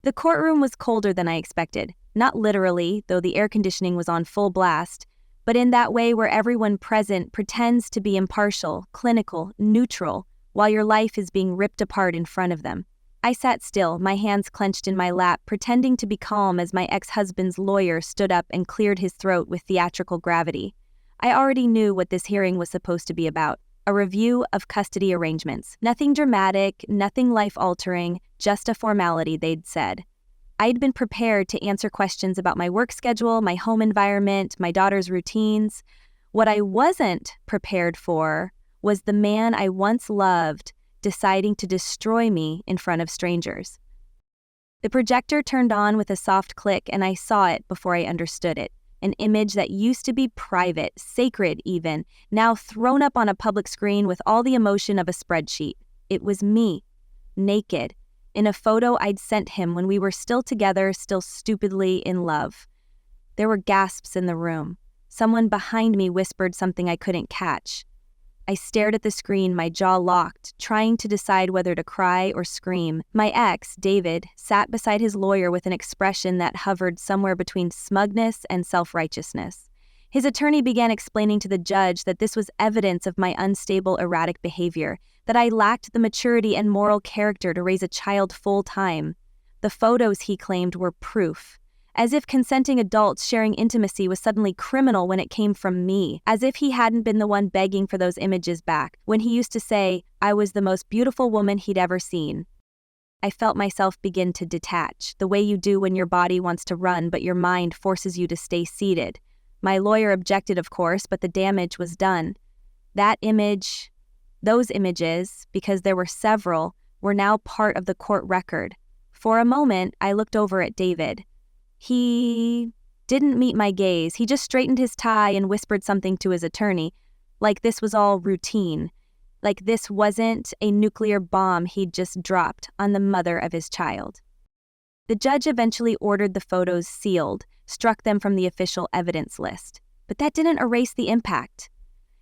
The courtroom was colder than I expected. Not literally, though the air conditioning was on full blast, but in that way where everyone present pretends to be impartial, clinical, neutral, while your life is being ripped apart in front of them. I sat still, my hands clenched in my lap, pretending to be calm as my ex-husband's lawyer stood up and cleared his throat with theatrical gravity. I already knew what this hearing was supposed to be about. A review of custody arrangements. Nothing dramatic, nothing life-altering, just a formality, they'd said. I'd been prepared to answer questions about my work schedule, my home environment, my daughter's routines. What I wasn't prepared for was the man I once loved deciding to destroy me in front of strangers. The projector turned on with a soft click, and I saw it before I understood it. An image that used to be private, sacred even, now thrown up on a public screen with all the emotion of a spreadsheet. It was me, naked, in a photo I'd sent him when we were still together, still stupidly in love. There were gasps in the room. Someone behind me whispered something I couldn't catch. I stared at the screen, my jaw locked, trying to decide whether to cry or scream. My ex, David, sat beside his lawyer with an expression that hovered somewhere between smugness and self-righteousness. His attorney began explaining to the judge that this was evidence of my unstable, erratic behavior, that I lacked the maturity and moral character to raise a child full-time. The photos, he claimed, were proof. As if consenting adults sharing intimacy was suddenly criminal when it came from me, as if he hadn't been the one begging for those images back, when he used to say I was the most beautiful woman he'd ever seen. I felt myself begin to detach, the way you do when your body wants to run but your mind forces you to stay seated. My lawyer objected, of course, but the damage was done. That image, those images, because there were several, were now part of the court record. For a moment, I looked over at David. He didn't meet my gaze. He just straightened his tie and whispered something to his attorney, like this was all routine, like this wasn't a nuclear bomb he'd just dropped on the mother of his child. The judge eventually ordered the photos sealed, struck them from the official evidence list. But that didn't erase the impact.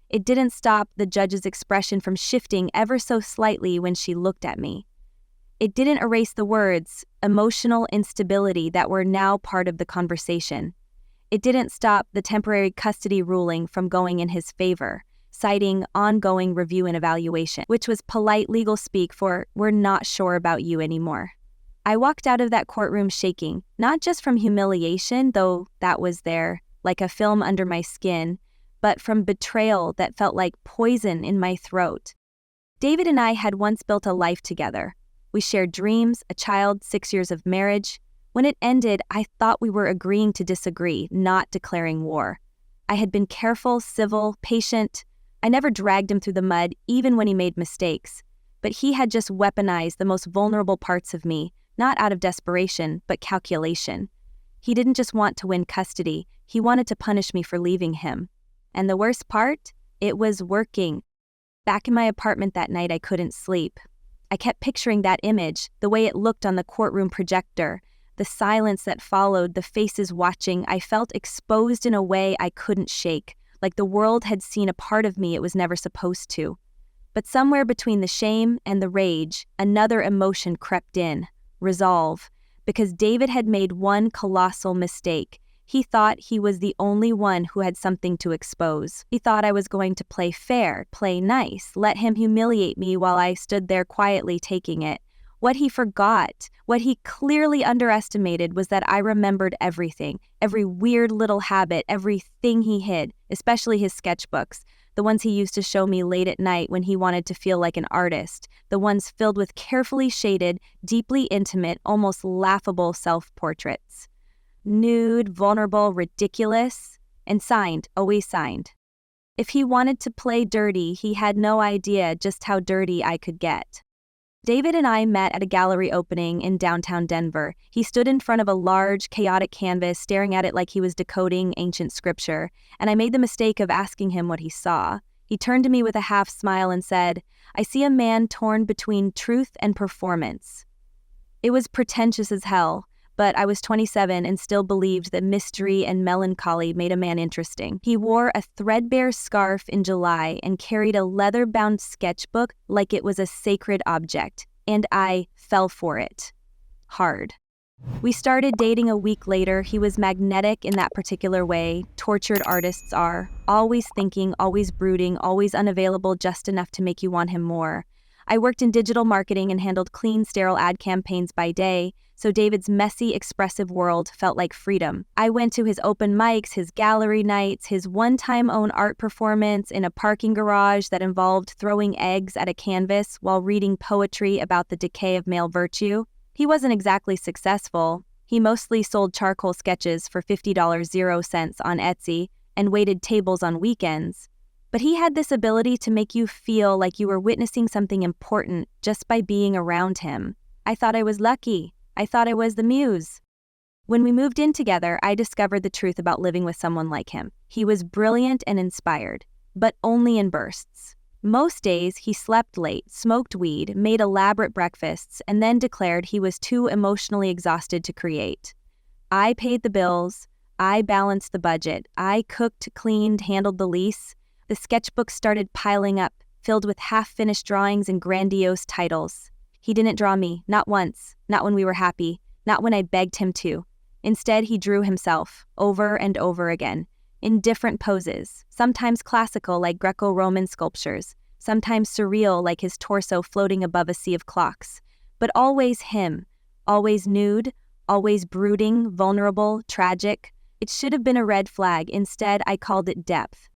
It didn't stop the judge's expression from shifting ever so slightly when she looked at me. It didn't erase the words, emotional instability, that were now part of the conversation. It didn't stop the temporary custody ruling from going in his favor, citing ongoing review and evaluation, which was polite legal speak for "we're not sure about you anymore." I walked out of that courtroom shaking, not just from humiliation, though that was there, like a film under my skin, but from betrayal that felt like poison in my throat. David and I had once built a life together. We shared dreams, a child, 6 years of marriage. When it ended, I thought we were agreeing to disagree, not declaring war. I had been careful, civil, patient. I never dragged him through the mud, even when he made mistakes. But he had just weaponized the most vulnerable parts of me, not out of desperation, but calculation. He didn't just want to win custody, he wanted to punish me for leaving him. And the worst part? It was working. Back in my apartment that night, I couldn't sleep. I kept picturing that image, the way it looked on the courtroom projector, the silence that followed, the faces watching. I felt exposed in a way I couldn't shake, like the world had seen a part of me it was never supposed to. But somewhere between the shame and the rage, another emotion crept in, resolve, because David had made one colossal mistake. He thought he was the only one who had something to expose. He thought I was going to play fair, play nice, let him humiliate me while I stood there quietly taking it. What he forgot, what he clearly underestimated, was that I remembered everything, every weird little habit, everything he hid, especially his sketchbooks, the ones he used to show me late at night when he wanted to feel like an artist, the ones filled with carefully shaded, deeply intimate, almost laughable self-portraits. Nude, vulnerable, ridiculous, and signed, always signed. If he wanted to play dirty, he had no idea just how dirty I could get. David and I met at a gallery opening in downtown Denver. He stood in front of a large, chaotic canvas, staring at it like he was decoding ancient scripture, and I made the mistake of asking him what he saw. He turned to me with a half smile and said, "I see a man torn between truth and performance." It was pretentious as hell, but I was 27 and still believed that mystery and melancholy made a man interesting. He wore a threadbare scarf in July and carried a leather-bound sketchbook like it was a sacred object, and I fell for it. Hard. We started dating a week later. He was magnetic in that particular way tortured artists are, always thinking, always brooding, always unavailable just enough to make you want him more. I worked in digital marketing and handled clean, sterile ad campaigns by day, so David's messy, expressive world felt like freedom. I went to his open mics, his gallery nights, his one-time own art performance in a parking garage that involved throwing eggs at a canvas while reading poetry about the decay of male virtue. He wasn't exactly successful. He mostly sold charcoal sketches for $50.00 on Etsy and waited tables on weekends. But he had this ability to make you feel like you were witnessing something important just by being around him. I thought I was lucky. I thought I was the muse. When we moved in together, I discovered the truth about living with someone like him. He was brilliant and inspired, but only in bursts. Most days, he slept late, smoked weed, made elaborate breakfasts, and then declared he was too emotionally exhausted to create. I paid the bills. I balanced the budget. I cooked, cleaned, handled the lease. The sketchbooks started piling up, filled with half-finished drawings and grandiose titles. He didn't draw me, not once, not when we were happy, not when I begged him to. Instead, he drew himself, over and over again, in different poses, sometimes classical like Greco-Roman sculptures, sometimes surreal like his torso floating above a sea of clocks, but always him, always nude, always brooding, vulnerable, tragic. It should have been a red flag. Instead, I called it depth.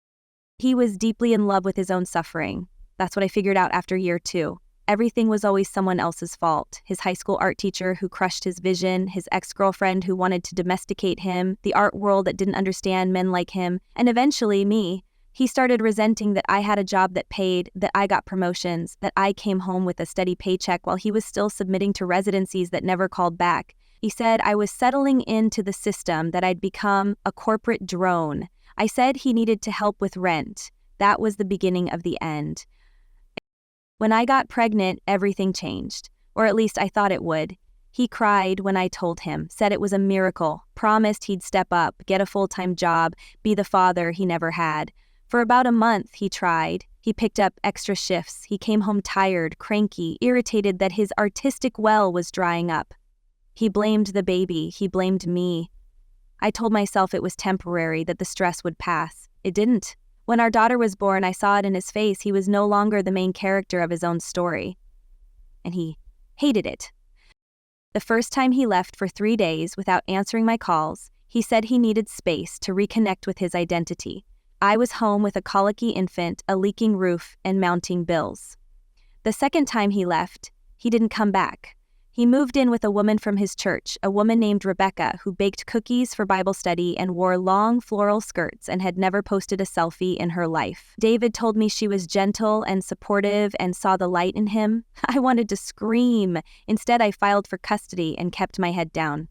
He was deeply in love with his own suffering. That's what I figured out after year 2. Everything was always someone else's fault. His high school art teacher who crushed his vision, his ex-girlfriend who wanted to domesticate him, the art world that didn't understand men like him, and eventually me. He started resenting that I had a job that paid, that I got promotions, that I came home with a steady paycheck while he was still submitting to residencies that never called back. He said I was settling into the system, that I'd become a corporate drone. I said he needed to help with rent. That was the beginning of the end. When I got pregnant, everything changed, or at least I thought it would. He cried when I told him, said it was a miracle, promised he'd step up, get a full-time job, be the father he never had. For about a month, he tried. He picked up extra shifts. He came home tired, cranky, irritated that his artistic well was drying up. He blamed the baby. He blamed me. I told myself it was temporary, that the stress would pass. It didn't. When our daughter was born, I saw it in his face. He was no longer the main character of his own story. And he hated it. The first time he left for 3 days without answering my calls, he said he needed space to reconnect with his identity. I was home with a colicky infant, a leaking roof, and mounting bills. The second time he left, he didn't come back. He moved in with a woman from his church, a woman named Rebecca, who baked cookies for Bible study and wore long floral skirts and had never posted a selfie in her life. David told me she was gentle and supportive and saw the light in him. I wanted to scream. Instead, I filed for custody and kept my head down.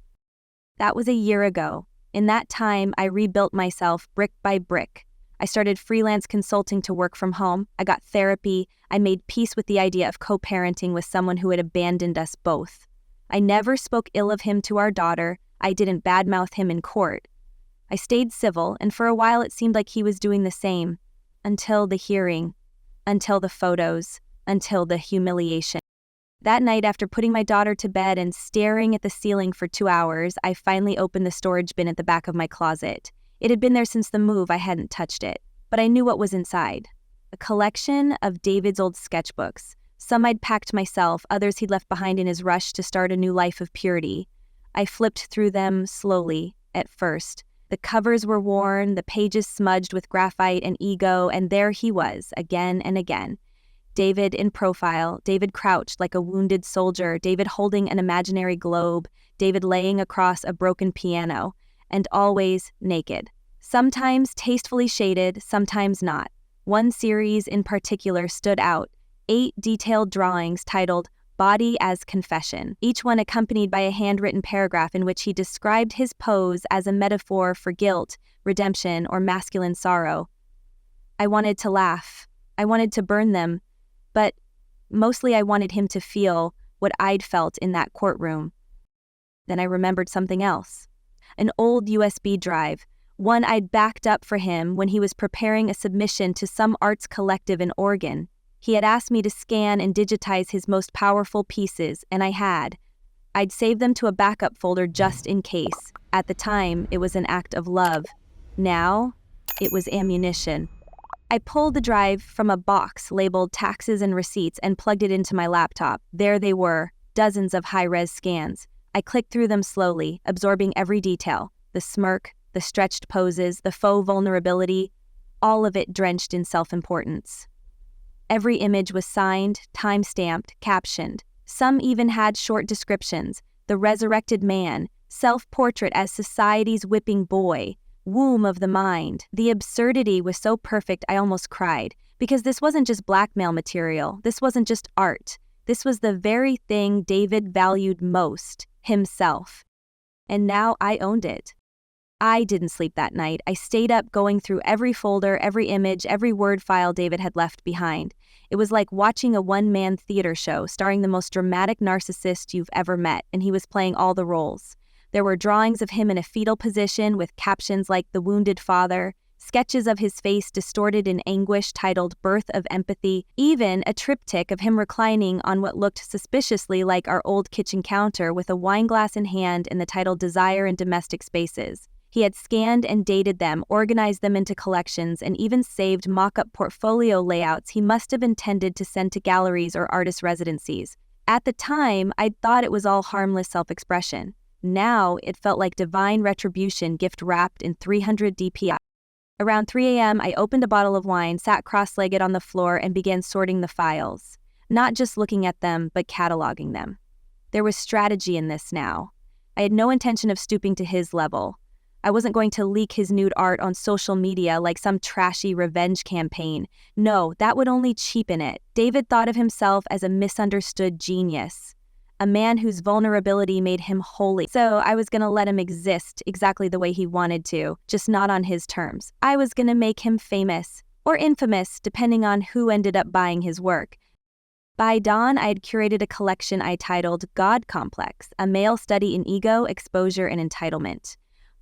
That was a year ago. In that time, I rebuilt myself brick by brick. I started freelance consulting to work from home. I got therapy. I made peace with the idea of co-parenting with someone who had abandoned us both. I never spoke ill of him to our daughter. I didn't badmouth him in court. I stayed civil, and for a while it seemed like he was doing the same. Until the hearing. Until the photos. Until the humiliation. That night, after putting my daughter to bed and staring at the ceiling for 2 hours, I finally opened the storage bin at the back of my closet. It had been there since the move. I hadn't touched it, but I knew what was inside. A collection of David's old sketchbooks. Some I'd packed myself, others he'd left behind in his rush to start a new life of purity. I flipped through them slowly, at first. The covers were worn, the pages smudged with graphite and ego, and there he was, again and again. David in profile, David crouched like a wounded soldier, David holding an imaginary globe, David laying across a broken piano, and always naked. Sometimes tastefully shaded, sometimes not. One series in particular stood out, 8 detailed drawings titled Body as Confession, each one accompanied by a handwritten paragraph in which he described his pose as a metaphor for guilt, redemption, or masculine sorrow. I wanted to laugh. I wanted to burn them, but mostly I wanted him to feel what I'd felt in that courtroom. Then I remembered something else. An old USB drive, one I'd backed up for him when he was preparing a submission to some arts collective in Oregon. He had asked me to scan and digitize his most powerful pieces, and I had. I'd save them to a backup folder just in case. At the time, it was an act of love. Now, it was ammunition. I pulled the drive from a box labeled taxes and receipts and plugged it into my laptop. There they were, dozens of high-res scans. I clicked through them slowly, absorbing every detail. The smirk, the stretched poses, the faux vulnerability, all of it drenched in self-importance. Every image was signed, time-stamped, captioned. Some even had short descriptions. The resurrected man, self-portrait as society's whipping boy, womb of the mind. The absurdity was so perfect I almost cried, because this wasn't just blackmail material, this wasn't just art. This was the very thing David valued most, himself. And now I owned it. I didn't sleep that night. I stayed up going through every folder, every image, every Word file David had left behind. It was like watching a one-man theater show starring the most dramatic narcissist you've ever met, and he was playing all the roles. There were drawings of him in a fetal position with captions like "The Wounded Father," sketches of his face distorted in anguish titled "Birth of Empathy," even a triptych of him reclining on what looked suspiciously like our old kitchen counter with a wine glass in hand and the title "Desire in Domestic Spaces." He had scanned and dated them, organized them into collections, and even saved mock-up portfolio layouts he must have intended to send to galleries or artist residencies. At the time, I'd thought it was all harmless self-expression. Now, it felt like divine retribution gift-wrapped in 300 DPI. Around 3 a.m., I opened a bottle of wine, sat cross-legged on the floor, and began sorting the files. Not just looking at them, but cataloging them. There was strategy in this now. I had no intention of stooping to his level. I wasn't going to leak his nude art on social media like some trashy revenge campaign. No, that would only cheapen it. David thought of himself as a misunderstood genius, a man whose vulnerability made him holy. So I was going to let him exist exactly the way he wanted to, just not on his terms. I was going to make him famous, or infamous, depending on who ended up buying his work. By dawn, I had curated a collection I titled God Complex, a male study in ego, exposure, and entitlement.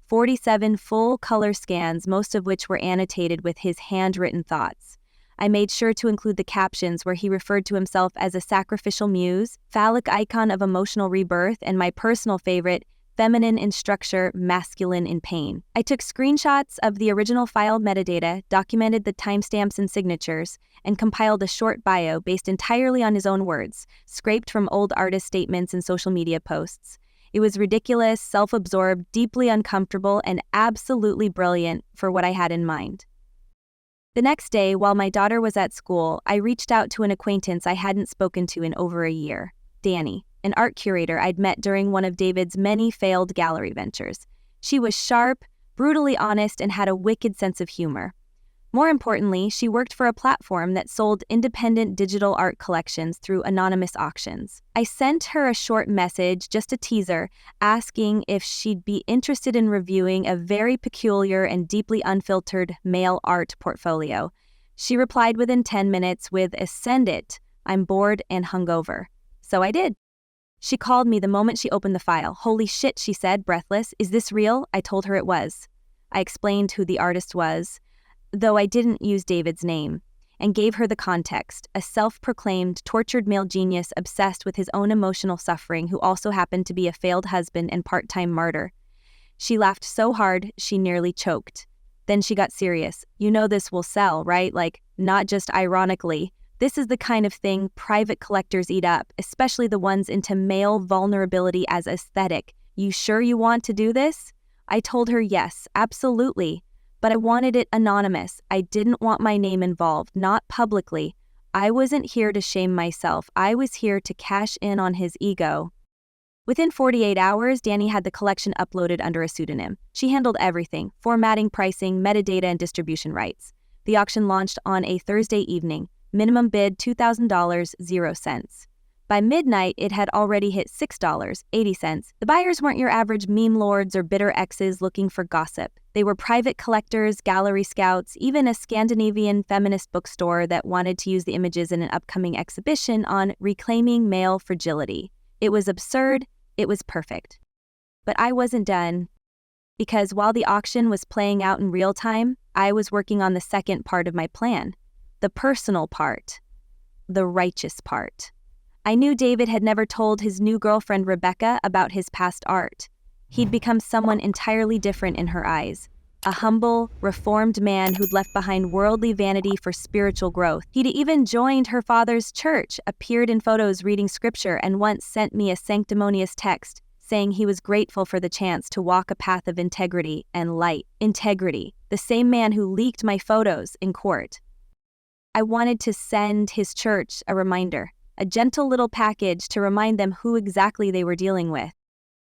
47 full-color scans, most of which were annotated with his handwritten thoughts. I made sure to include the captions where he referred to himself as a sacrificial muse, phallic icon of emotional rebirth, and my personal favorite, feminine in structure, masculine in pain. I took screenshots of the original file metadata, documented the timestamps and signatures, and compiled a short bio based entirely on his own words, scraped from old artist statements and social media posts. It was ridiculous, self-absorbed, deeply uncomfortable, and absolutely brilliant for what I had in mind. The next day, while my daughter was at school, I reached out to an acquaintance I hadn't spoken to in over a year, Danny, an art curator I'd met during one of David's many failed gallery ventures. She was sharp, brutally honest, and had a wicked sense of humor. More importantly, she worked for a platform that sold independent digital art collections through anonymous auctions. I sent her a short message, just a teaser, asking if she'd be interested in reviewing a very peculiar and deeply unfiltered male art portfolio. She replied within 10 minutes with a "Send it, I'm bored and hungover." So I did. She called me the moment she opened the file. "Holy shit," she said, breathless. "Is this real?" I told her it was. I explained who the artist was, though I didn't use David's name, and gave her the context, a self-proclaimed tortured male genius obsessed with his own emotional suffering who also happened to be a failed husband and part-time martyr. She laughed so hard she nearly choked. Then she got serious. "You know this will sell, right? Like, not just ironically. This is the kind of thing private collectors eat up, especially the ones into male vulnerability as aesthetic. You sure you want to do this?" I told her yes, absolutely. But I wanted it anonymous. I didn't want my name involved, not publicly. I wasn't here to shame myself. I was here to cash in on his ego. Within 48 hours, Danny had the collection uploaded under a pseudonym. She handled everything: formatting, pricing, metadata, and distribution rights. The auction launched on a Thursday evening. Minimum bid $2,000, 0 cents. By midnight, it had already hit $6.80. The buyers weren't your average meme lords or bitter exes looking for gossip. They were private collectors, gallery scouts, even a Scandinavian feminist bookstore that wanted to use the images in an upcoming exhibition on reclaiming male fragility. It was absurd. It was perfect. But I wasn't done, because while the auction was playing out in real time, I was working on the second part of my plan, the personal part, the righteous part. I knew David had never told his new girlfriend Rebecca about his past art. He'd become someone entirely different in her eyes. A humble, reformed man who'd left behind worldly vanity for spiritual growth. He'd even joined her father's church, appeared in photos reading scripture, and once sent me a sanctimonious text saying he was grateful for the chance to walk a path of integrity and light. Integrity, the same man who leaked my photos in court. I wanted to send his church a reminder, a gentle little package to remind them who exactly they were dealing with.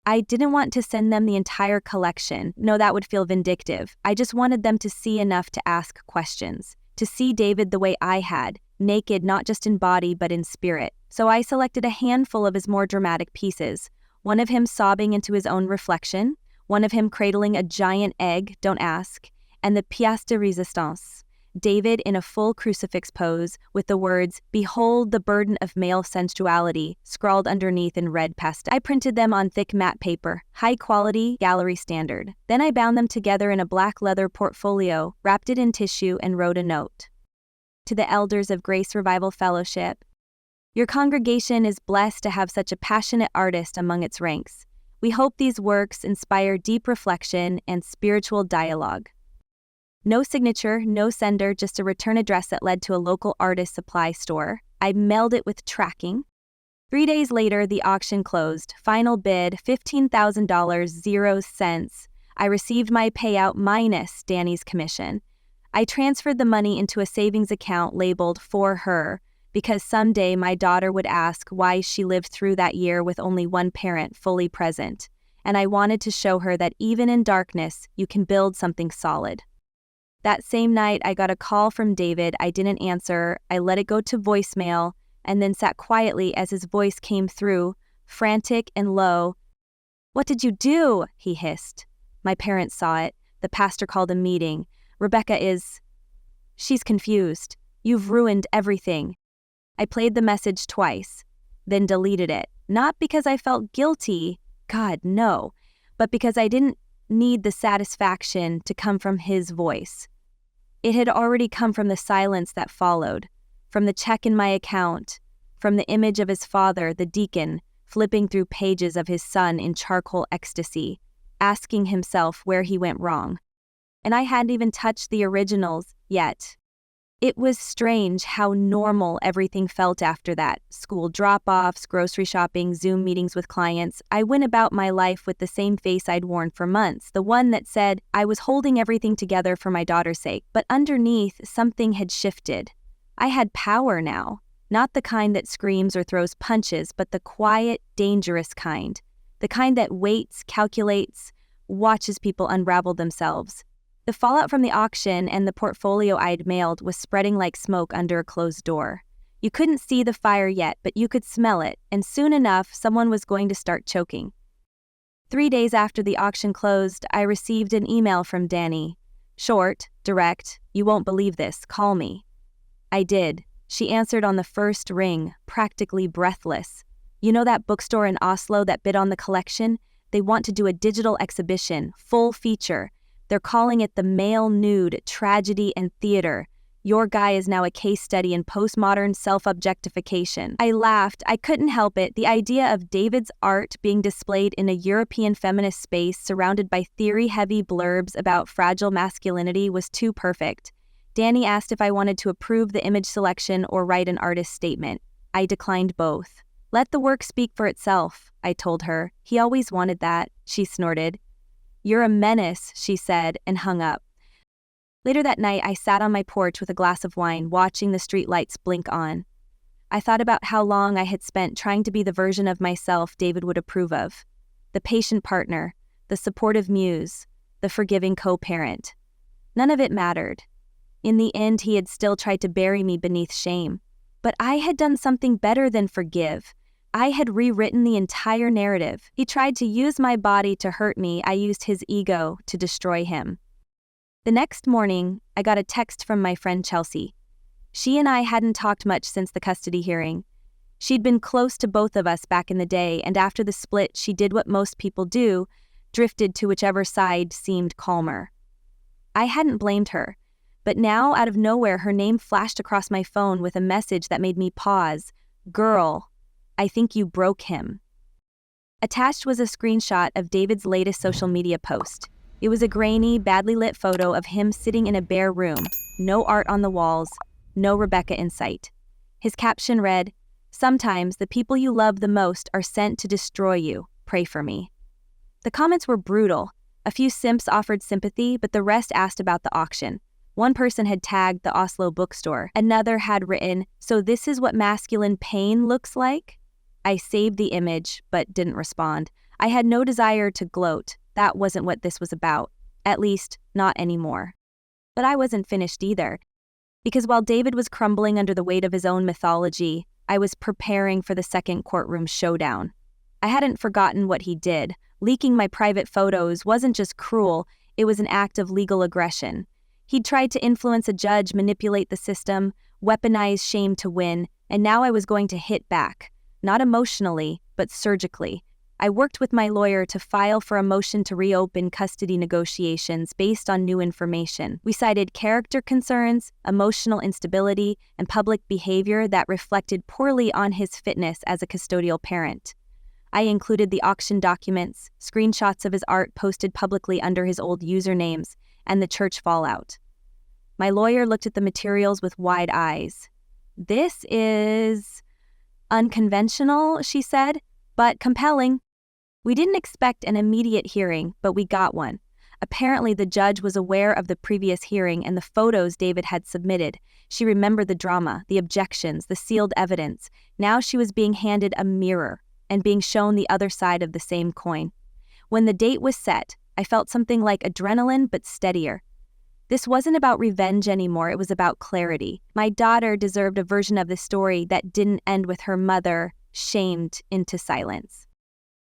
I didn't want to send them the entire collection. No, that would feel vindictive. I just wanted them to see enough to ask questions, to see David the way I had, naked not just in body but in spirit. So I selected a handful of his more dramatic pieces, one of him sobbing into his own reflection, one of him cradling a giant egg, don't ask, and the pièce de résistance, David in a full crucifix pose with the words, "Behold the burden of male sensuality," scrawled underneath in red pastel. I printed them on thick matte paper, high quality, gallery standard. Then I bound them together in a black leather portfolio, wrapped it in tissue, and wrote a note. To the elders of Grace Revival Fellowship, your congregation is blessed to have such a passionate artist among its ranks. We hope these works inspire deep reflection and spiritual dialogue. No signature, no sender, just a return address that led to a local artist supply store. I mailed it with tracking. 3 days later, the auction closed. Final bid, $15,000, 0 cents. I received my payout minus Danny's commission. I transferred the money into a savings account labeled "for her," because someday my daughter would ask why she lived through that year with only one parent fully present. And I wanted to show her that even in darkness, you can build something solid. That same night, I got a call from David. I didn't answer. I let it go to voicemail and then sat quietly as his voice came through, frantic and low. "What did you do?" he hissed. My parents saw it. The pastor called a meeting. She's confused. You've ruined everything." I played the message twice, then deleted it. Not because I felt guilty, God, no, but because I didn't need the satisfaction to come from his voice. It had already come from the silence that followed, from the check in my account, from the image of his father, the deacon, flipping through pages of his son in charcoal ecstasy, asking himself where he went wrong. And I hadn't even touched the originals yet. It was strange how normal everything felt after that. School drop-offs, grocery shopping, Zoom meetings with clients. I went about my life with the same face I'd worn for months, the one that said I was holding everything together for my daughter's sake. But underneath, something had shifted. I had power now. Not the kind that screams or throws punches, but the quiet, dangerous kind. The kind that waits, calculates, watches people unravel themselves. The fallout from the auction and the portfolio I'd mailed was spreading like smoke under a closed door. You couldn't see the fire yet, but you could smell it, and soon enough, someone was going to start choking. 3 days after the auction closed, I received an email from Danny. Short, direct, "You won't believe this, call me." I did. She answered on the first ring, practically breathless. "You know that bookstore in Oslo that bid on the collection? They want to do a digital exhibition, full feature. They're calling it the Male Nude, Tragedy and Theater. Your guy is now a case study in postmodern self-objectification." I laughed. I couldn't help it. The idea of David's art being displayed in a European feminist space surrounded by theory-heavy blurbs about fragile masculinity was too perfect. Danny asked if I wanted to approve the image selection or write an artist statement. I declined both. "Let the work speak for itself," I told her. "He always wanted that," she snorted. "You're a menace," she said, and hung up. Later that night, I sat on my porch with a glass of wine, watching the street lights blink on. I thought about how long I had spent trying to be the version of myself David would approve of. The patient partner, the supportive muse, the forgiving co-parent. None of it mattered. In the end, he had still tried to bury me beneath shame. But I had done something better than forgive. I had rewritten the entire narrative. He tried to use my body to hurt me. I used his ego to destroy him. The next morning, I got a text from my friend Chelsea. She and I hadn't talked much since the custody hearing. She'd been close to both of us back in the day, and after the split, she did what most people do, drifted to whichever side seemed calmer. I hadn't blamed her, but now, out of nowhere, her name flashed across my phone with a message that made me pause. "Girl." I think you broke him." Attached was a screenshot of David's latest social media post. It was a grainy, badly lit photo of him sitting in a bare room, no art on the walls, no Rebecca in sight. His caption read, "Sometimes the people you love the most are sent to destroy you. Pray for me." The comments were brutal. A few simps offered sympathy, but the rest asked about the auction. One person had tagged the Oslo bookstore. Another had written, "So this is what masculine pain looks like?" I saved the image, but didn't respond. I had no desire to gloat. That wasn't what this was about. At least, not anymore. But I wasn't finished either. Because while David was crumbling under the weight of his own mythology, I was preparing for the second courtroom showdown. I hadn't forgotten what he did. Leaking my private photos wasn't just cruel, it was an act of legal aggression. He'd tried to influence a judge, manipulate the system, weaponize shame to win, and now I was going to hit back. Not emotionally, but surgically. I worked with my lawyer to file for a motion to reopen custody negotiations based on new information. We cited character concerns, emotional instability, and public behavior that reflected poorly on his fitness as a custodial parent. I included the auction documents, screenshots of his art posted publicly under his old usernames, and the church fallout. My lawyer looked at the materials with wide eyes. "This is unconventional," she said, "but compelling." We didn't expect an immediate hearing, but we got one. Apparently, the judge was aware of the previous hearing and the photos David had submitted. She remembered the drama, the objections, the sealed evidence. Now she was being handed a mirror and being shown the other side of the same coin. When the date was set, I felt something like adrenaline, but steadier. This wasn't about revenge anymore, it was about clarity. My daughter deserved a version of the story that didn't end with her mother shamed into silence.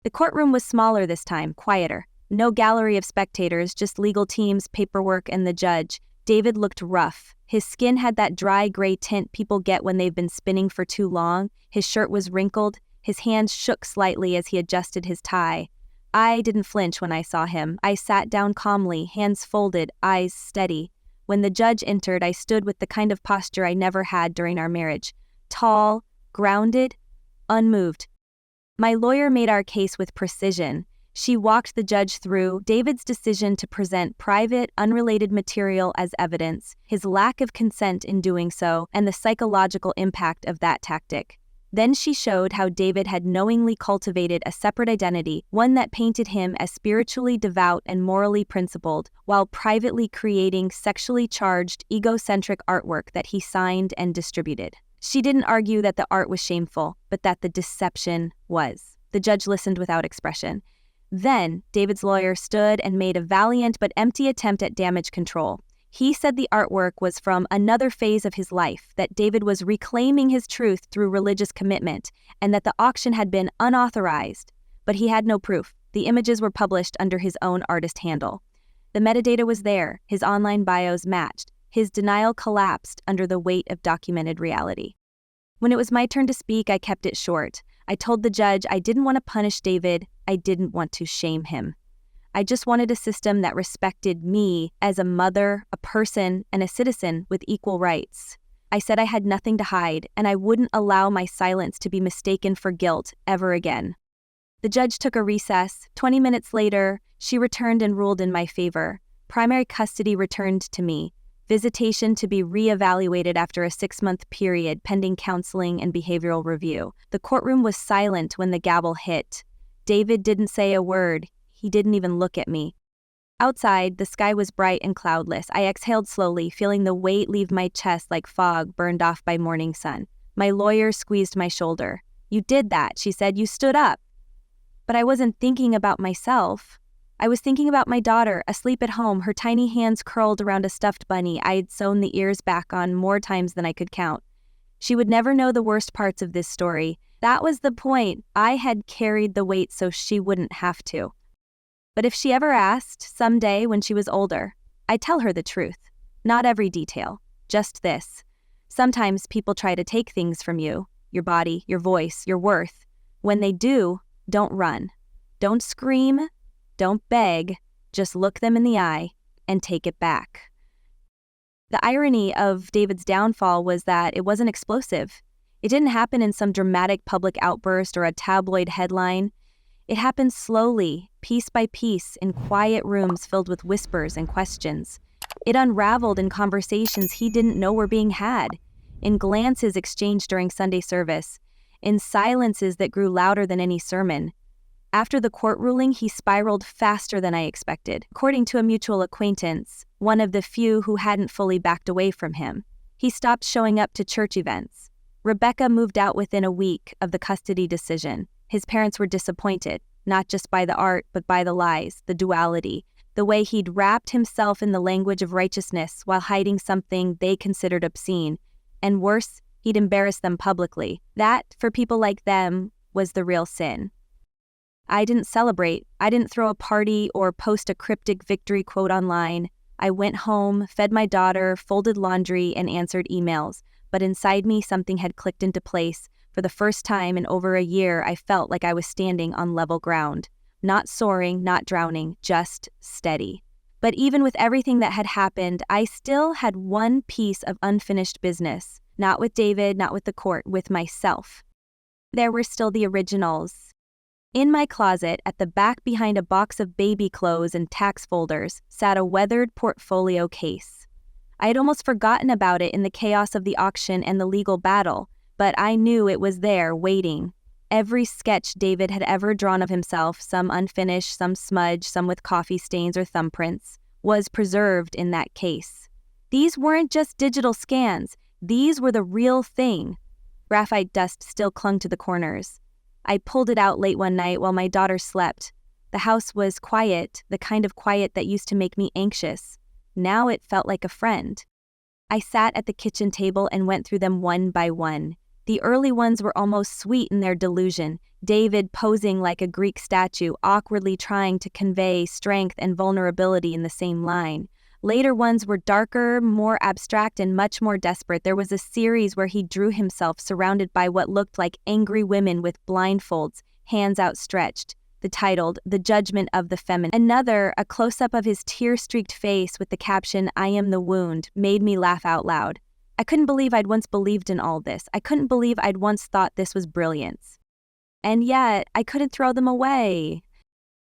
The courtroom was smaller this time, quieter. No gallery of spectators, just legal teams, paperwork, and the judge. David looked rough. His skin had that dry gray tint people get when they've been spinning for too long. His shirt was wrinkled. His hands shook slightly as he adjusted his tie. I didn't flinch when I saw him. I sat down calmly, hands folded, eyes steady. When the judge entered, I stood with the kind of posture I never had during our marriage. Tall, grounded, unmoved. My lawyer made our case with precision. She walked the judge through David's decision to present private, unrelated material as evidence, his lack of consent in doing so, and the psychological impact of that tactic. Then she showed how David had knowingly cultivated a separate identity, one that painted him as spiritually devout and morally principled, while privately creating sexually charged, egocentric artwork that he signed and distributed. She didn't argue that the art was shameful, but that the deception was. The judge listened without expression. Then, David's lawyer stood and made a valiant but empty attempt at damage control. He said the artwork was from another phase of his life, that David was reclaiming his truth through religious commitment, and that the auction had been unauthorized. But he had no proof. The images were published under his own artist handle. The metadata was there, his online bios matched. His denial collapsed under the weight of documented reality. When it was my turn to speak, I kept it short. I told the judge I didn't want to punish David, I didn't want to shame him. I just wanted a system that respected me as a mother, a person, and a citizen with equal rights. I said I had nothing to hide, and I wouldn't allow my silence to be mistaken for guilt ever again. The judge took a recess. 20 minutes later, she returned and ruled in my favor. Primary custody returned to me. Visitation to be re-evaluated after a 6-month period pending counseling and behavioral review. The courtroom was silent when the gavel hit. David didn't say a word. He didn't even look at me. Outside, the sky was bright and cloudless. I exhaled slowly, feeling the weight leave my chest like fog burned off by morning sun. My lawyer squeezed my shoulder. "You did that," she said. "You stood up." But I wasn't thinking about myself. I was thinking about my daughter, asleep at home, her tiny hands curled around a stuffed bunny I had sewn the ears back on more times than I could count. She would never know the worst parts of this story. That was the point. I had carried the weight so she wouldn't have to. But if she ever asked, someday when she was older, I'd tell her the truth. Not every detail, just this. Sometimes people try to take things from you, your body, your voice, your worth. When they do, don't run. Don't scream. Don't beg, just look them in the eye and take it back. The irony of David's downfall was that it wasn't explosive. It didn't happen in some dramatic public outburst or a tabloid headline. It happened slowly, piece by piece, in quiet rooms filled with whispers and questions. It unraveled in conversations he didn't know were being had, in glances exchanged during Sunday service, in silences that grew louder than any sermon. After the court ruling, he spiraled faster than I expected. According to a mutual acquaintance, one of the few who hadn't fully backed away from him, he stopped showing up to church events. Rebecca moved out within a week of the custody decision. His parents were disappointed, not just by the art, but by the lies, the duality, the way he'd wrapped himself in the language of righteousness while hiding something they considered obscene. And worse, he'd embarrassed them publicly. That, for people like them, was the real sin. I didn't celebrate. I didn't throw a party or post a cryptic victory quote online. I went home, fed my daughter, folded laundry, and answered emails. But inside me, something had clicked into place. For the first time in over a year, I felt like I was standing on level ground. Not soaring, not drowning, just steady. But even with everything that had happened, I still had one piece of unfinished business. Not with David, not with the court, with myself. There were still the originals. In my closet, at the back behind a box of baby clothes and tax folders, sat a weathered portfolio case. I had almost forgotten about it in the chaos of the auction and the legal battle, but I knew it was there, waiting. Every sketch David had ever drawn of himself, some unfinished, some smudged, some with coffee stains or thumbprints, was preserved in that case. These weren't just digital scans. These were the real thing. Graphite dust still clung to the corners. I pulled it out late one night while my daughter slept. The house was quiet, the kind of quiet that used to make me anxious. Now it felt like a friend. I sat at the kitchen table and went through them one by one. The early ones were almost sweet in their delusion, David posing like a Greek statue, awkwardly trying to convey strength and vulnerability in the same line. Later ones were darker, more abstract, and much more desperate. There was a series where he drew himself surrounded by what looked like angry women with blindfolds, hands outstretched. The titled, The Judgment of the Feminine. Another, a close-up of his tear-streaked face with the caption, I am the wound, made me laugh out loud. I couldn't believe I'd once believed in all this. I couldn't believe I'd once thought this was brilliance. And yet, I couldn't throw them away.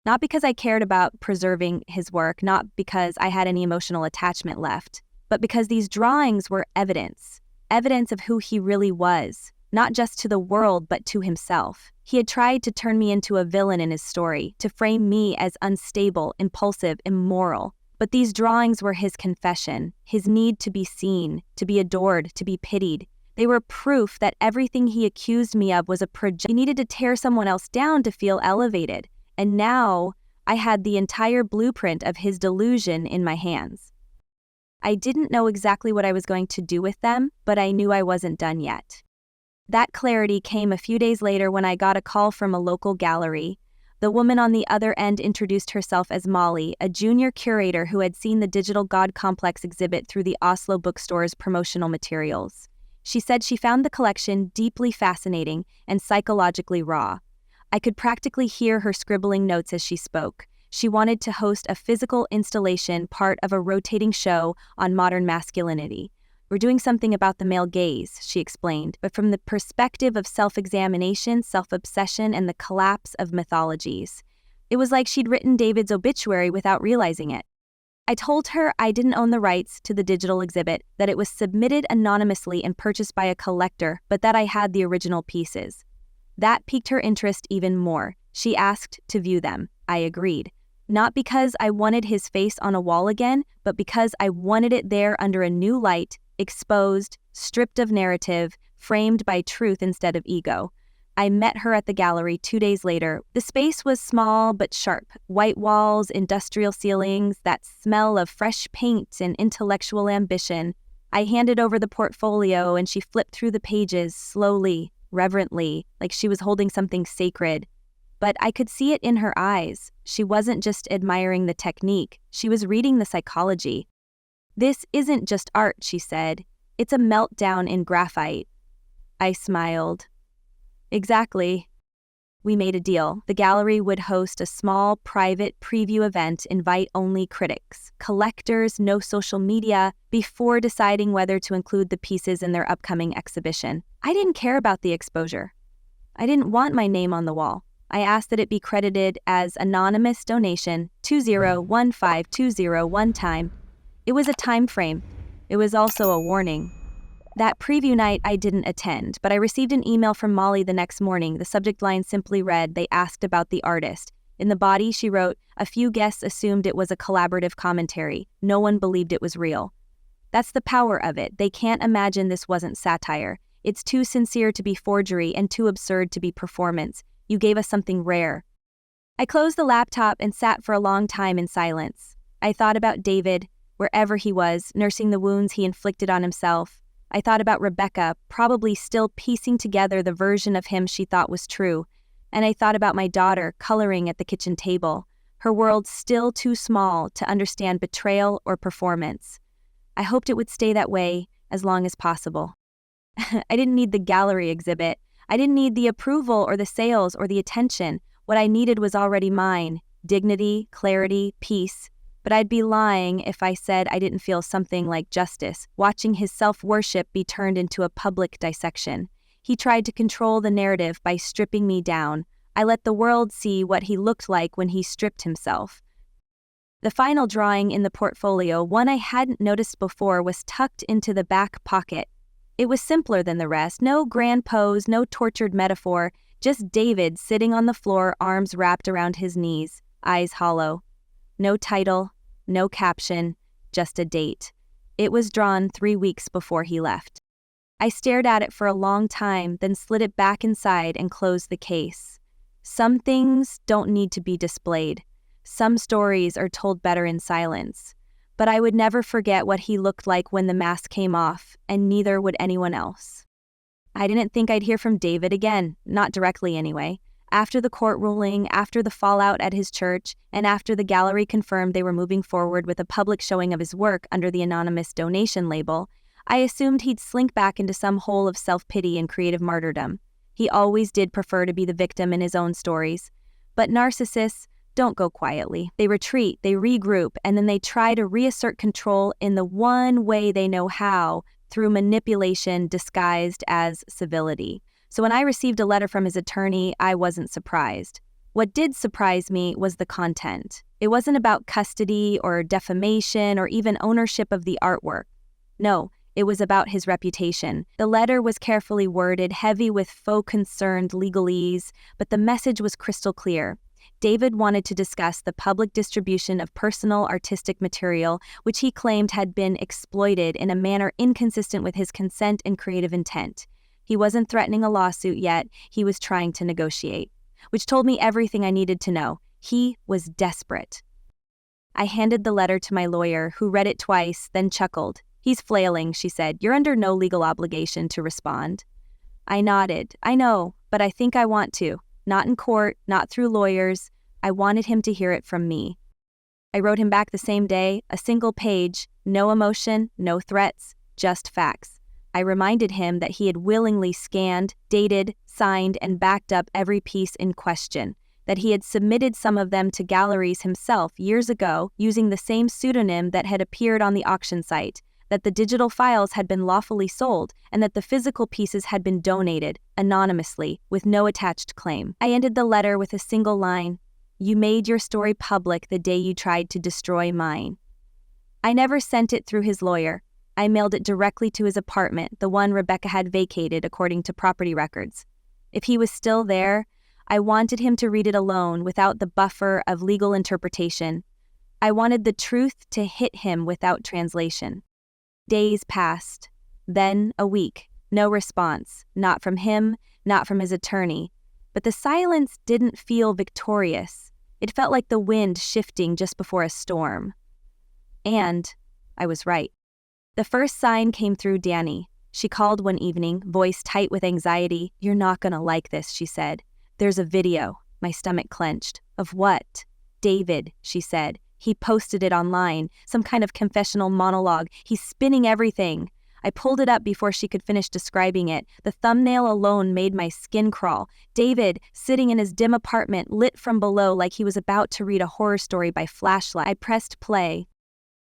Not because I cared about preserving his work, not because I had any emotional attachment left, but because these drawings were evidence of who he really was, not just to the world, but to himself. He had tried to turn me into a villain in his story, to frame me as unstable, impulsive, immoral. But these drawings were his confession, his need to be seen, to be adored, to be pitied. They were proof that everything he accused me of was a project. He needed to tear someone else down to feel elevated. And now I had the entire blueprint of his delusion in my hands. I didn't know exactly what I was going to do with them, but I knew I wasn't done yet. That clarity came a few days later when I got a call from a local gallery. The woman on the other end introduced herself as Molly, a junior curator who had seen the Digital God Complex exhibit through the Oslo bookstore's promotional materials. She said she found the collection deeply fascinating and psychologically raw. I could practically hear her scribbling notes as she spoke. She wanted to host a physical installation, part of a rotating show on modern masculinity. We're doing something about the male gaze, she explained, but from the perspective of self-examination, self-obsession, and the collapse of mythologies. It was like she'd written David's obituary without realizing it. I told her I didn't own the rights to the digital exhibit, that it was submitted anonymously and purchased by a collector, but that I had the original pieces. That piqued her interest even more. She asked to view them. I agreed. Not because I wanted his face on a wall again, but because I wanted it there under a new light, exposed, stripped of narrative, framed by truth instead of ego. I met her at the gallery 2 days later. The space was small but sharp. White walls, industrial ceilings, that smell of fresh paint and intellectual ambition. I handed over the portfolio and she flipped through the pages slowly, reverently, like she was holding something sacred. But I could see it in her eyes. She wasn't just admiring the technique. She was reading the psychology. This isn't just art, she said. It's a meltdown in graphite. I smiled. Exactly. We made a deal. The gallery would host a small, private preview event, invite-only critics, collectors, no social media, before deciding whether to include the pieces in their upcoming exhibition. I didn't care about the exposure. I didn't want my name on the wall. I asked that it be credited as anonymous donation 201520 time. It was a time frame. It was also a warning. That preview night I didn't attend, but I received an email from Molly the next morning. The subject line simply read, "They asked about the artist." In the body, she wrote, "A few guests assumed it was a collaborative commentary. No one believed it was real." That's the power of it. They can't imagine this wasn't satire. It's too sincere to be forgery and too absurd to be performance. You gave us something rare. I closed the laptop and sat for a long time in silence. I thought about David, wherever he was, nursing the wounds he inflicted on himself. I thought about Rebecca, probably still piecing together the version of him she thought was true. And I thought about my daughter, coloring at the kitchen table, her world still too small to understand betrayal or performance. I hoped it would stay that way as long as possible. I didn't need the gallery exhibit. I didn't need the approval or the sales or the attention. What I needed was already mine: dignity, clarity, peace. But I'd be lying if I said I didn't feel something like justice, watching his self-worship be turned into a public dissection. He tried to control the narrative by stripping me down. I let the world see what he looked like when he stripped himself. The final drawing in the portfolio, one I hadn't noticed before, was tucked into the back pocket. It was simpler than the rest. No grand pose, no tortured metaphor, just David sitting on the floor, arms wrapped around his knees, eyes hollow. No title, no caption, just a date. It was drawn 3 weeks before he left. I stared at it for a long time, then slid it back inside and closed the case. Some things don't need to be displayed. Some stories are told better in silence. But I would never forget what he looked like when the mask came off, and neither would anyone else. I didn't think I'd hear from David again, not directly anyway. After the court ruling, after the fallout at his church, and after the gallery confirmed they were moving forward with a public showing of his work under the anonymous donation label, I assumed he'd slink back into some hole of self-pity and creative martyrdom. He always did prefer to be the victim in his own stories. But narcissists don't go quietly. They retreat, they regroup, and then they try to reassert control in the one way they know how, through manipulation disguised as civility. So when I received a letter from his attorney, I wasn't surprised. What did surprise me was the content. It wasn't about custody or defamation or even ownership of the artwork. No, it was about his reputation. The letter was carefully worded, heavy with faux concerned legalese, but the message was crystal clear. David wanted to discuss the public distribution of personal artistic material, which he claimed had been exploited in a manner inconsistent with his consent and creative intent. He wasn't threatening a lawsuit yet, he was trying to negotiate, which told me everything I needed to know. He was desperate. I handed the letter to my lawyer, who read it twice, then chuckled. "He's flailing," she said. "You're under no legal obligation to respond." I nodded. "I know, but I think I want to. Not in court, not through lawyers. I wanted him to hear it from me." I wrote him back the same day, a single page, no emotion, no threats, just facts. I reminded him that he had willingly scanned, dated, signed, and backed up every piece in question, that he had submitted some of them to galleries himself years ago using the same pseudonym that had appeared on the auction site, that the digital files had been lawfully sold, and that the physical pieces had been donated, anonymously, with no attached claim. I ended the letter with a single line: "You made your story public the day you tried to destroy mine." I never sent it through his lawyer. I mailed it directly to his apartment, the one Rebecca had vacated according to property records. If he was still there, I wanted him to read it alone without the buffer of legal interpretation. I wanted the truth to hit him without translation. Days passed, then a week, no response, not from him, not from his attorney. But the silence didn't feel victorious. It felt like the wind shifting just before a storm. And I was right. The first sign came through Danny. She called one evening, voice tight with anxiety. "You're not gonna like this," she said. "There's a video." My stomach clenched. "Of what?" "David," she said. "He posted it online, some kind of confessional monologue. He's spinning everything." I pulled it up before she could finish describing it. The thumbnail alone made my skin crawl. David, sitting in his dim apartment, lit from below like he was about to read a horror story by flashlight. I pressed play.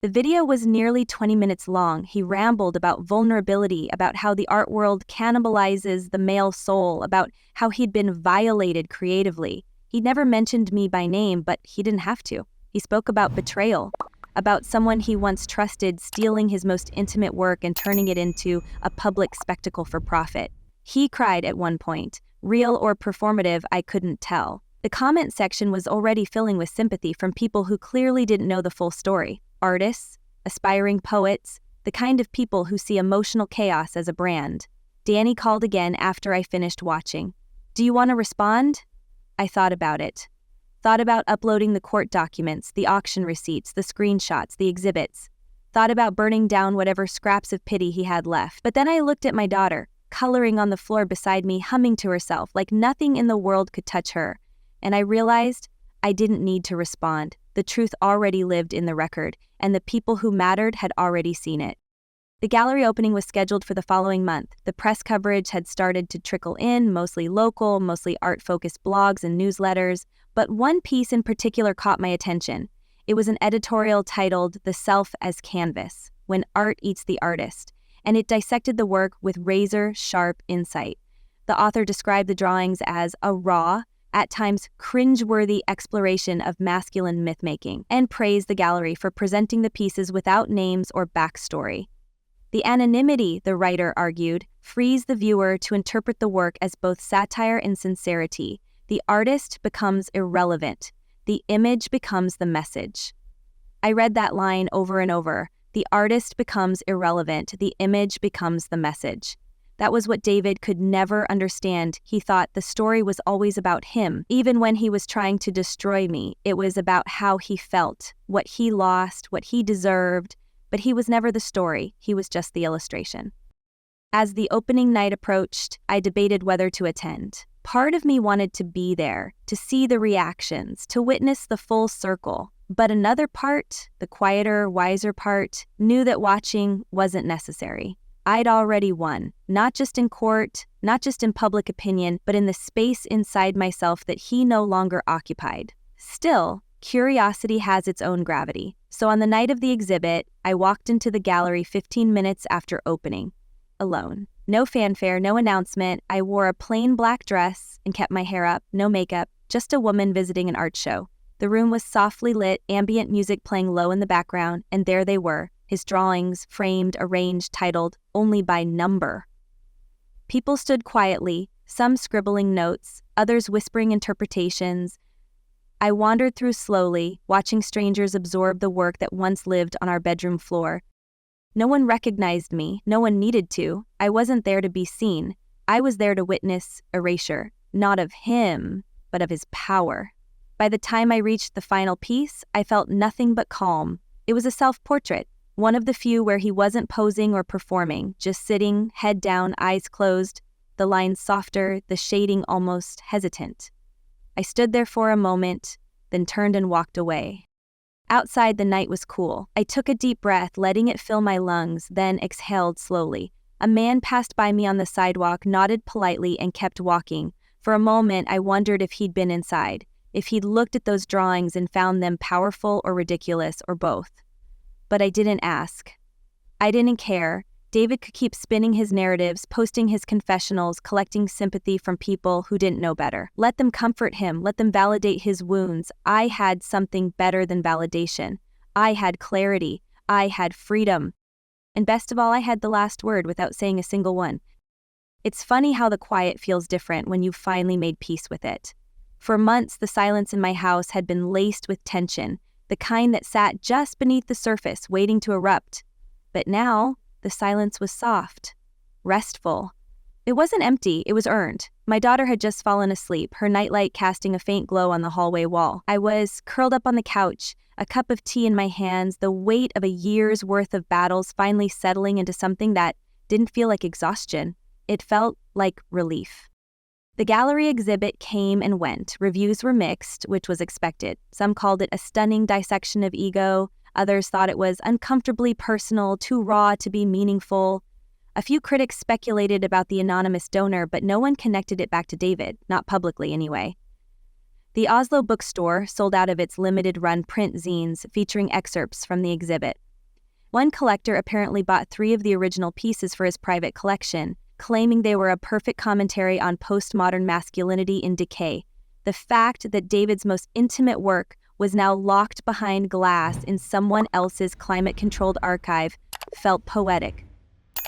The video was nearly 20 minutes long. He rambled about vulnerability, about how the art world cannibalizes the male soul, about how he'd been violated creatively. He'd never mentioned me by name, but he didn't have to. He spoke about betrayal, about someone he once trusted stealing his most intimate work and turning it into a public spectacle for profit. He cried at one point. Real or performative, I couldn't tell. The comment section was already filling with sympathy from people who clearly didn't know the full story. Artists, aspiring poets, the kind of people who see emotional chaos as a brand. Danny called again after I finished watching. "Do you want to respond?" I thought about it. Thought about uploading the court documents, the auction receipts, the screenshots, the exhibits. Thought about burning down whatever scraps of pity he had left. But then I looked at my daughter, coloring on the floor beside me, humming to herself like nothing in the world could touch her. And I realized I didn't need to respond. The truth already lived in the record, and the people who mattered had already seen it. The gallery opening was scheduled for the following month. The press coverage had started to trickle in, mostly local, mostly art-focused blogs and newsletters, but one piece in particular caught my attention. It was an editorial titled "The Self as Canvas: When Art Eats the Artist," and it dissected the work with razor-sharp insight. The author described the drawings as a raw, at times cringeworthy exploration of masculine myth-making, and praised the gallery for presenting the pieces without names or backstory. The anonymity, the writer argued, frees the viewer to interpret the work as both satire and sincerity. The artist becomes irrelevant. The image becomes the message. I read that line over and over. The artist becomes irrelevant. The image becomes the message. That was what David could never understand. He thought the story was always about him. Even when he was trying to destroy me, it was about how he felt, what he lost, what he deserved. But he was never the story. He was just the illustration. As the opening night approached, I debated whether to attend. Part of me wanted to be there, to see the reactions, to witness the full circle. But another part, the quieter, wiser part, knew that watching wasn't necessary. I'd already won, not just in court, not just in public opinion, but in the space inside myself that he no longer occupied. Still, curiosity has its own gravity. So on the night of the exhibit, I walked into the gallery 15 minutes after opening, alone. No fanfare, no announcement. I wore a plain black dress and kept my hair up, no makeup, just a woman visiting an art show. The room was softly lit, ambient music playing low in the background, and there they were, his drawings, framed, arranged, titled, only by number. People stood quietly, some scribbling notes, others whispering interpretations. I wandered through slowly, watching strangers absorb the work that once lived on our bedroom floor. No one recognized me, no one needed to. I wasn't there to be seen. I was there to witness erasure, not of him, but of his power. By the time I reached the final piece, I felt nothing but calm. It was a self-portrait, one of the few where he wasn't posing or performing, just sitting, head down, eyes closed, the lines softer, the shading almost hesitant. I stood there for a moment, then turned and walked away. Outside, the night was cool. I took a deep breath, letting it fill my lungs, then exhaled slowly. A man passed by me on the sidewalk, nodded politely, and kept walking. For a moment, I wondered if he'd been inside, if he'd looked at those drawings and found them powerful or ridiculous, or both. But I didn't ask. I didn't care. David could keep spinning his narratives, posting his confessionals, collecting sympathy from people who didn't know better. Let them comfort him, let them validate his wounds. I had something better than validation. I had clarity. I had freedom. And best of all, I had the last word without saying a single one. It's funny how the quiet feels different when you've finally made peace with it. For months, the silence in my house had been laced with tension, the kind that sat just beneath the surface, waiting to erupt. But now, the silence was soft, restful. It wasn't empty, it was earned. My daughter had just fallen asleep, her nightlight casting a faint glow on the hallway wall. I was curled up on the couch, a cup of tea in my hands, the weight of a year's worth of battles finally settling into something that didn't feel like exhaustion. It felt like relief. The gallery exhibit came and went. Reviews were mixed, which was expected. Some called it a stunning dissection of ego. Others thought it was uncomfortably personal, too raw to be meaningful. A few critics speculated about the anonymous donor, but no one connected it back to David, not publicly anyway. The Oslo bookstore sold out of its limited-run print zines featuring excerpts from the exhibit. One collector apparently bought 3 of the original pieces for his private collection, claiming they were a perfect commentary on postmodern masculinity in decay. The fact that David's most intimate work was now locked behind glass in someone else's climate-controlled archive felt poetic.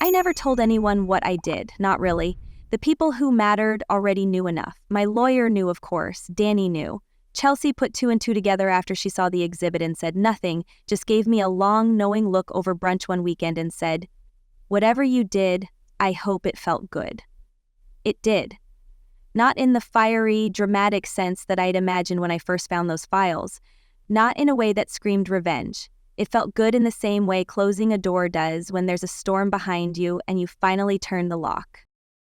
I never told anyone what I did, not really. The people who mattered already knew enough. My lawyer knew, of course. Danny knew. Chelsea put 2 and 2 together after she saw the exhibit and said nothing, just gave me a long, knowing look over brunch one weekend and said, "Whatever you did, I hope it felt good." It did. Not in the fiery, dramatic sense that I'd imagined when I first found those files. Not in a way that screamed revenge. It felt good in the same way closing a door does when there's a storm behind you and you finally turn the lock.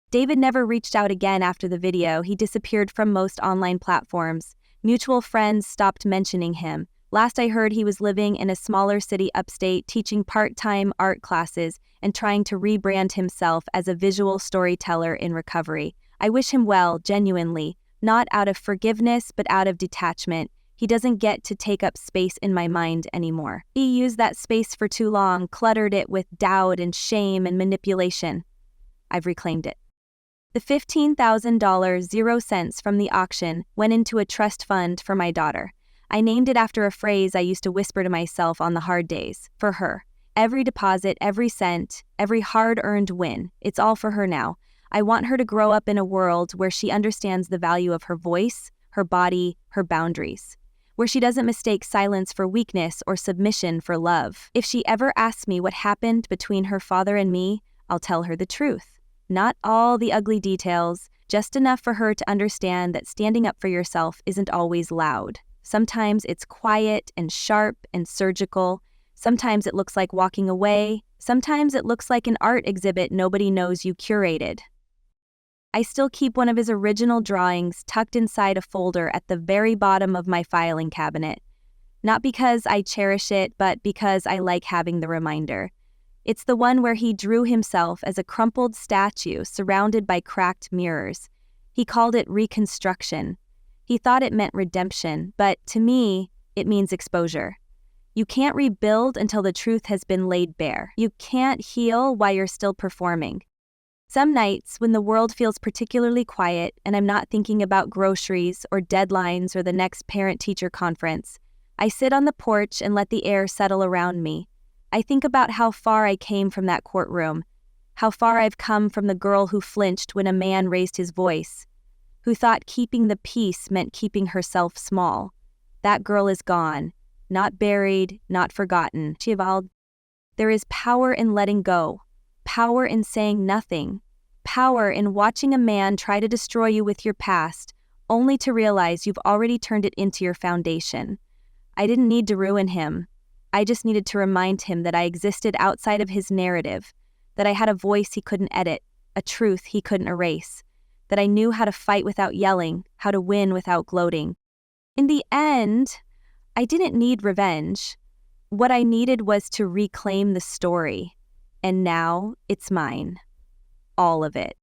David never reached out again after the video. He disappeared from most online platforms. Mutual friends stopped mentioning him. Last I heard, he was living in a smaller city upstate, teaching part-time art classes and trying to rebrand himself as a visual storyteller in recovery. I wish him well, genuinely, not out of forgiveness, but out of detachment. He doesn't get to take up space in my mind anymore. He used that space for too long, cluttered it with doubt and shame and manipulation. I've reclaimed it. The $15,000 0 cents from the auction went into a trust fund for my daughter. I named it after a phrase I used to whisper to myself on the hard days. For her. Every deposit, every cent, every hard-earned win. It's all for her now. I want her to grow up in a world where she understands the value of her voice, her body, her boundaries. Where she doesn't mistake silence for weakness or submission for love. If she ever asks me what happened between her father and me, I'll tell her the truth. Not all the ugly details, just enough for her to understand that standing up for yourself isn't always loud. Sometimes it's quiet and sharp and surgical. Sometimes it looks like walking away. Sometimes it looks like an art exhibit nobody knows you curated. I still keep one of his original drawings tucked inside a folder at the very bottom of my filing cabinet. Not because I cherish it, but because I like having the reminder. It's the one where he drew himself as a crumpled statue surrounded by cracked mirrors. He called it reconstruction. He thought it meant redemption, but to me, it means exposure. You can't rebuild until the truth has been laid bare. You can't heal while you're still performing. Some nights, when the world feels particularly quiet and I'm not thinking about groceries or deadlines or the next parent-teacher conference, I sit on the porch and let the air settle around me. I think about how far I came from that courtroom, how far I've come from the girl who flinched when a man raised his voice, who thought keeping the peace meant keeping herself small. That girl is gone, not buried, not forgotten. She evolved. There is power in letting go, power in saying nothing, power in watching a man try to destroy you with your past, only to realize you've already turned it into your foundation. I didn't need to ruin him. I just needed to remind him that I existed outside of his narrative, that I had a voice he couldn't edit, a truth he couldn't erase, that I knew how to fight without yelling, how to win without gloating. In the end, I didn't need revenge. What I needed was to reclaim the story, and now it's mine. All of it.